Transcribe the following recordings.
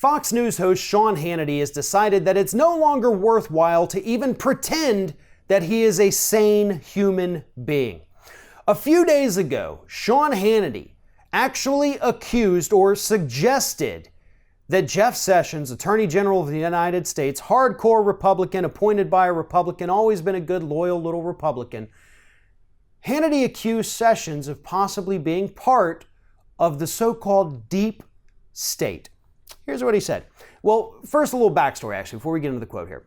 Fox News host Sean Hannity has decided that it's no longer worthwhile to even pretend that he is a sane human being. A few days ago, Sean Hannity actually accused or suggested that Jeff Sessions, Attorney General of the United States, hardcore Republican, appointed by a Republican, always been a good, loyal little Republican, Hannity accused Sessions of possibly being part of the so-called deep state. Here's what he said. Well, first a little backstory, actually, before we get into the quote here.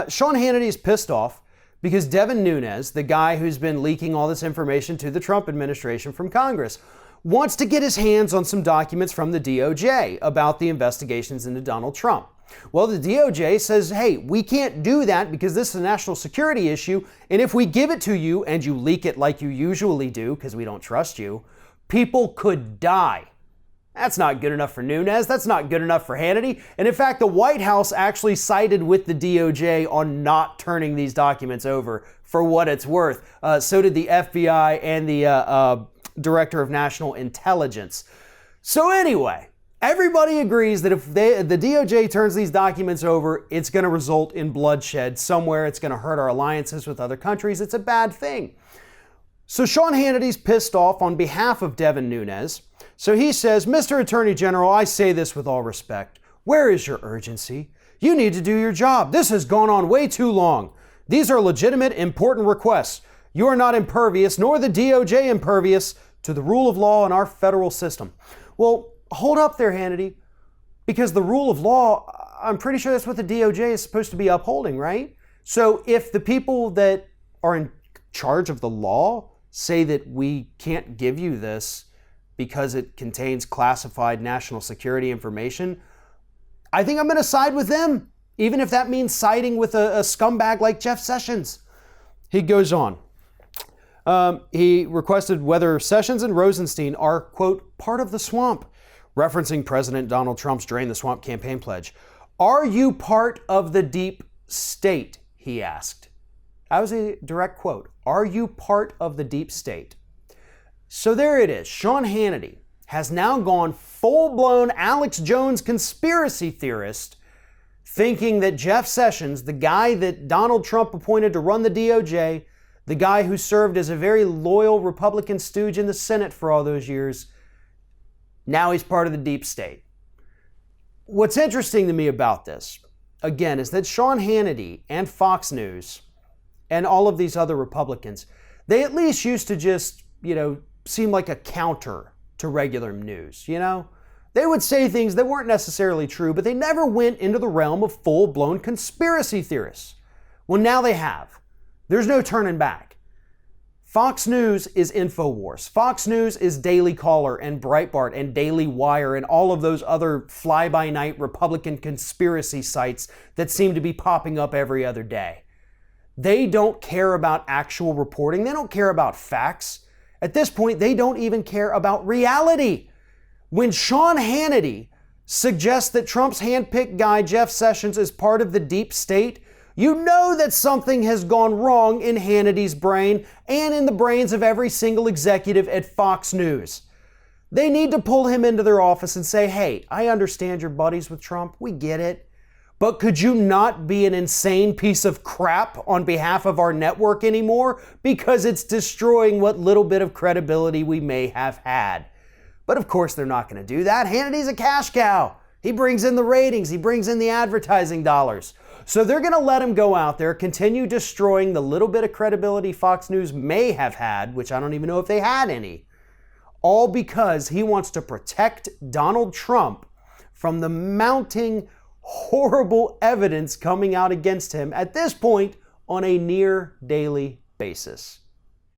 Sean Hannity is pissed off because Devin Nunes, the guy who's been leaking all this information to the Trump administration from Congress, wants to get his hands on some documents from the DOJ about the investigations into Donald Trump. Well, the DOJ says, hey, we can't do that because this is a national security issue, and if we give it to you and you leak it like you usually do, because we don't trust you, people could die. That's not good enough for Nunes. That's not good enough for Hannity. And in fact, the White House actually sided with the DOJ on not turning these documents over for what it's worth. So did the FBI and the Director of National Intelligence. So anyway, everybody agrees that if the DOJ turns these documents over, it's going to result in bloodshed somewhere. It's going to hurt our alliances with other countries. It's a bad thing. So Sean Hannity's pissed off on behalf of Devin Nunes. So he says, Mr. Attorney General, I say this with all respect. Where is your urgency? You need to do your job. This has gone on way too long. These are legitimate, important requests. You are not impervious, nor the DOJ impervious, to the rule of law in our federal system. Well, hold up there, Hannity, because the rule of law, I'm pretty sure that's what the DOJ is supposed to be upholding, right? So if the people that are in charge of the law say that we can't give you this because it contains classified national security information, I think I'm going to side with them, even if that means siding with a scumbag like Jeff Sessions. He goes on. He requested whether Sessions and Rosenstein are, quote, part of the swamp, referencing President Donald Trump's Drain the Swamp campaign pledge. Are you part of the deep state? He asked. That was a direct quote. Are you part of the deep state? So there it is. Sean Hannity has now gone full-blown Alex Jones conspiracy theorist, thinking that Jeff Sessions, the guy that Donald Trump appointed to run the DOJ, the guy who served as a very loyal Republican stooge in the Senate for all those years, now he's part of the deep state. What's interesting to me about this, again, is that Sean Hannity and Fox News and all of these other Republicans, they at least used to just, seem like a counter to regular news, They would say things that weren't necessarily true, but they never went into the realm of full-blown conspiracy theorists. Well, now they have. There's no turning back. Fox News is InfoWars. Fox News is Daily Caller and Breitbart and Daily Wire and all of those other fly-by-night Republican conspiracy sites that seem to be popping up every other day. They don't care about actual reporting. They don't care about facts. At this point, they don't even care about reality. When Sean Hannity suggests that Trump's handpicked guy, Jeff Sessions, is part of the deep state, you know that something has gone wrong in Hannity's brain and in the brains of every single executive at Fox News. They need to pull him into their office and say, hey, I understand you're buddies with Trump. We get it. But could you not be an insane piece of crap on behalf of our network anymore? Because it's destroying what little bit of credibility we may have had. But of course they're not going to do that. Hannity's a cash cow. He brings in the ratings. He brings in the advertising dollars. So they're going to let him go out there, continue destroying the little bit of credibility Fox News may have had, which I don't even know if they had any, all because he wants to protect Donald Trump from the mounting horrible evidence coming out against him at this point on a near daily basis.